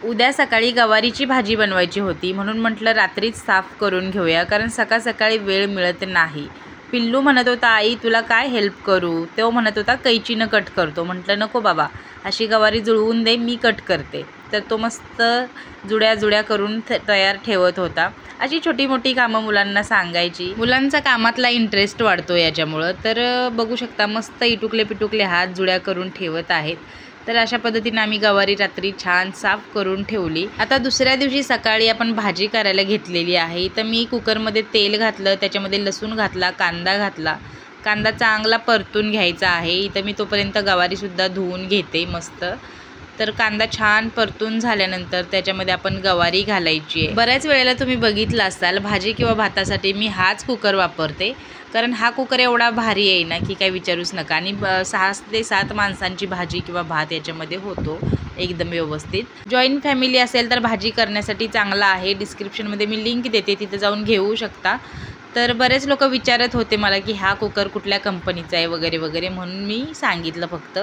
उद्या सकाळी गवारीची भाजी बनवायची होती म्हणून म्हटलं रात्रीच साफ करून घेऊया, कारण सकाळ सकाळी वेळ मिळत नाही। पिल्लू म्हणत होता आई तुला काय हेल्प करू, तो म्हणत होता कैचीनं कट करतो। म्हटलं नको बाबा, अशी गवारी जुळवून दे, मी कट करते। तर तो मस्त जुड्या जुड्या करून तयार ठेवत होता। अशी छोटी मोठी कामं मुलांना सांगायची, मुलांचा कामातला इंटरेस्ट वाढतो याच्यामुळं। तर बघू शकता मस्त इटुकले पिटुकले हात जुड्या करून ठेवत आहेत। तर अशा पद्धतीने आम्ही गवारी रात्री छान साफ करून ठेवली। आता दुसऱ्या दिवशी सकाळी आपण भाजी करायला घेतलेली आहे। तर मी कुकरमध्ये तेल घातलं, त्याच्यामध्ये लसूण घातला, कांदा घातला। कांदा चांगला परतून घ्यायचा आहे। इथं मी तोपर्यंत गवारीसुद्धा धुवून घेते मस्त। तर कांदा छान परतून झाल्यानंतर त्याच्यामध्ये आपण गवारी घालायची आहे। बऱ्याच वेळेला तुम्ही बघितलं असाल भाजी किंवा भातासाठी मी हाच कुकर वापरते, कारण हा कुकर एवढा भारी आहे ना की काही विचारूच नका। आणि 6 ते 7 माणसांची भाजी किंवा भात याच्यामध्ये होतो एकदम व्यवस्थित। जॉईंट फॅमिली असेल तर भाजी करण्यासाठी चांगला आहे। डिस्क्रिप्शनमध्ये मी लिंक देते, तिथे जाऊन घेऊ शकता। तर बरेच लोक विचारत होते मला की हा कुकर कुठल्या कंपनीचा आहे वगैरे वगैरे, म्हणून मी सांगितलं फक्त।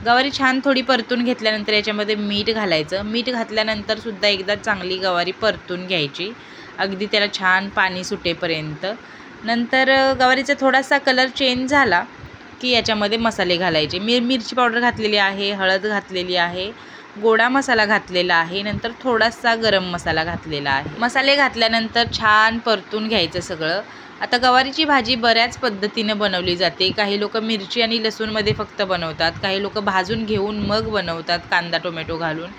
गवारी छान थोडी परतून घेतल्यानंतर याच्यामध्ये मीठ घालायचं। मीठ घातल्यानंतर सुद्धा एकदा चांगली गवारी परतून घ्यायची, अगदी त्याला छान पाणी सुटेपर्यंत। नंतर गवारीचा थोडासा कलर चेंज झाला की याच्यामध्ये मसाले घालायचे। मिरची पावडर घातलेली आहे, हळद घातलेली आहे, गोडा मसाला घातलेला आहे, नंतर थोडासा गरम मसाला घातलेला आहे। मसाले घातल्यानंतर छान परतून घ्यायचं सगळं। आता गवारीची भाजी बऱ्याच पद्धतीने बनवली जाते। काही लोक मिरची आणि लसूणमध्ये फक्त बनवतात, काही लोक भाजून घेऊन मग बनवतात कांदा टोमॅटो घालून।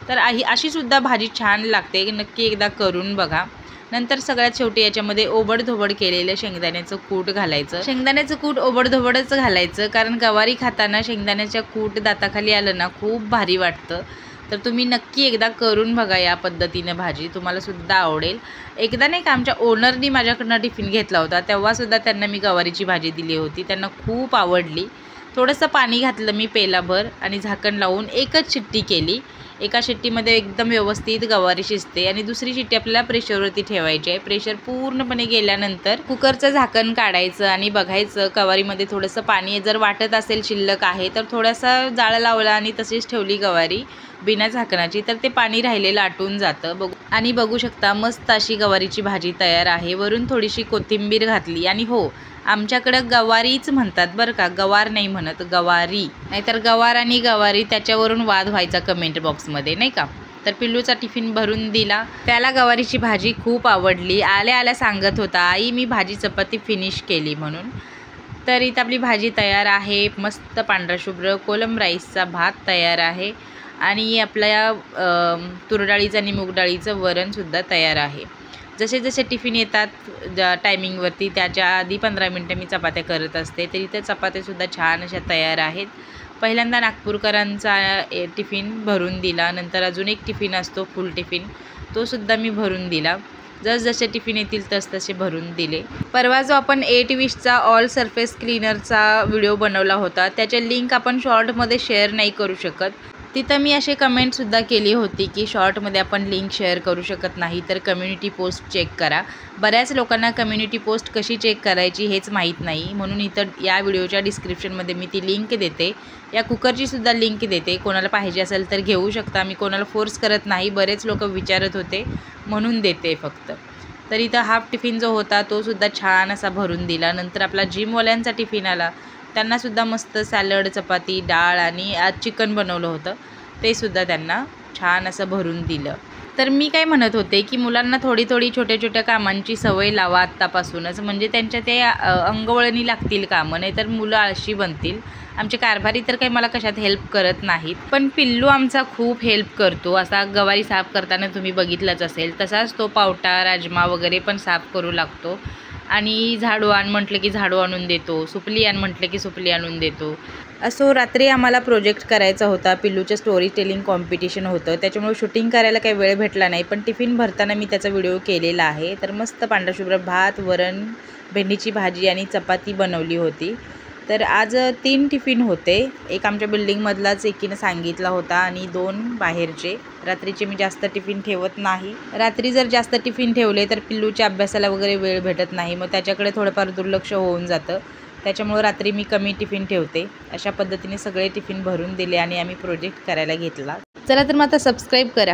तर अशी सुद्धा भाजी छान लागते, नक्की एकदा करून बघा। नंतर सगळ्यात शेवटी याच्यामध्ये ओबडधोबड केलेलं शेंगदाण्याचं कूट घालायचं। शेंगदाण्याचं कूट ओबडधोबडच घालायचं, कारण गवारी खाताना शेंगदाण्याचं कूट दाताखाली आलं ना खूप भारी वाटतं। तर तुम्ही नक्की एकदा करून बघा या पद्धतीनं भाजी, तुम्हाला सुद्धा आवडेल। एकदा नाही का आमच्या ओनरनी माझ्याकडनं टिफिन घेतला होता, तेव्हासुद्धा त्यांना मी गवारीची भाजी दिली होती, त्यांना खूप आवडली। थोडंसं पाणी घातलं मी पेलाभर आणि झाकण लावून एकच शिट्टी केली। एका शिट्टीमध्ये एकदम व्यवस्थित गवारी शिजते आणि दुसरी शिट्टी आपल्याला प्रेशरवरती ठेवायची आहे। प्रेशर पूर्णपणे गेल्यानंतर कुकरचं झाकण काढायचं आणि बघायचं गवारीमध्ये थोडंसं पाणी जर वाटत असेल शिल्लक आहे तर थोडासा जाळ लावला आणि तशीच ठेवली गवारी बिना झाकणाची, तर ते पाणी राहिलेलं आटून जातं। आणि बघू शकता मस्त अशी गवारीची भाजी तयार आहे। वरून थोडीशी कोथिंबीर घातली। आणि हो, आमच्याकडं गवारीच म्हणतात बरं का, गवार नाही म्हणत, गवारी। नाहीतर गवार आणि गवारी त्याच्यावरून वाद व्हायचा कमेंट बॉक्समध्ये नाही का। तर पिल्लूचा टिफिन भरून दिला, त्याला गवारीची भाजी खूप आवडली। आल्या आल्या सांगत होता आई मी भाजी चपाती फिनिश केली म्हणून। तर इथं आपली भाजी तयार आहे, मस्त पांढरा शुभ्र कोलम राईसचा भात तयार आहे आणि आपल्या तुरडाळीचं आणि मूगडाळीचं वरणसुद्धा तयार आहे। जसे जसे टिफिन येतात टायमिंगवरती त्याच्या आधी 15 मिनटं मी चपात्या करत असते। तर इथे चपात्यासुद्धा छान अशा तयार आहेत। पहिल्यांदा नागपूरकरांचा टिफिन भरून दिला, नंतर अजून एक टिफिन असतो फुल टिफिन, तो सुद्धा मी भरून दिला। जसजसे टिफिन येतील तसतसे भरून दिले। परवा जो आपण 820चा ऑल सरफेस क्लीनरचा व्हिडिओ बनवला होता, त्याचे लिंक आपण शॉर्टमध्ये शेअर नाही करू शकत। तिथं मी असे कमेंटसुद्धा केली होती की शॉर्टमध्ये आपण लिंक शेअर करू शकत नाही, तर कम्युनिटी पोस्ट चेक करा। बऱ्याच लोकांना कम्युनिटी पोस्ट कशी चेक करायची हेच माहीत नाही, म्हणून इथं या व्हिडिओच्या डिस्क्रिप्शनमध्ये मी ती लिंक देते। या कुकरचीसुद्धा लिंक देते, कोणाला पाहिजे असेल तर घेऊ शकता। मी कोणाला फोर्स करत नाही, बरेच लोक विचारत होते म्हणून देते फक्त। तर इथं हाफ टिफिन जो होता तो सुद्धा छान असा भरून दिला। नंतर आपला जिमवाल्यांचा टिफिन आला, त्यांनासुद्धा मस्त सॅलड, चपाती, डाळ आणि आज चिकन बनवलं होतं, ते सुद्धा त्यांना छान असं भरून दिलं। तर मी काय म्हणत होते की मुलांना थोडी थोडी छोट्या छोट्या कामांची सवय लावा आत्तापासूनच, म्हणजे त्यांच्या ते अंगवळणी लागतील कामं, नाही तर मुलं आळशी बनतील। आमचे कारभारी तर काही मला कशात हेल्प करत नाहीत, पण पिल्लू आमचा खूप हेल्प करतो। असा गवारी साफ करताना तुम्ही बघितलंच असेल, तसाच तो पावटा राजमा वगैरे पण साफ करू लागतो। आणि झाडू आण म्हटलं की झाडू आणून देतो, सुपली आण म्हटलं की सुपली आणून देतो। असो रात्री आम्हाला प्रोजेक्ट करायचा होता, पिल्लूचं स्टोरी टेलिंग कॉम्पिटिशन होतं, त्याच्यामुळे शूटिंग करायला काही वेळ भेटला नाही, पण टिफिन भरताना मी त्याचा व्हिडिओ केलेला आहे। तर मस्त पांढरा शुभ्र भात, वरण, भेंडीची भाजी आणि चपाती बनवली होती। तर आज 3 टिफिन होते, एक आमच्या बिल्डिंगमधलाच एकीनं सांगितला होता आणि 2 बाहेरचे। रात्रीचे मी जास्त टिफिन ठेवत नाही, रात्री जर जास्त टिफिन ठेवले तर पिल्लूच्या अभ्यासाला वगैरे वेळ भेटत नाही, मग त्याच्याकडे थोडंफार दुर्लक्ष होऊन जातं। त्याच्यामुळे रात्री मी कमी टिफिन ठेवते। अशा पद्धतीने सगळे टिफिन भरून दिले आणि आम्ही प्रोजेक्ट करायला घेतला। चला तर मग आता सबस्क्राईब करा।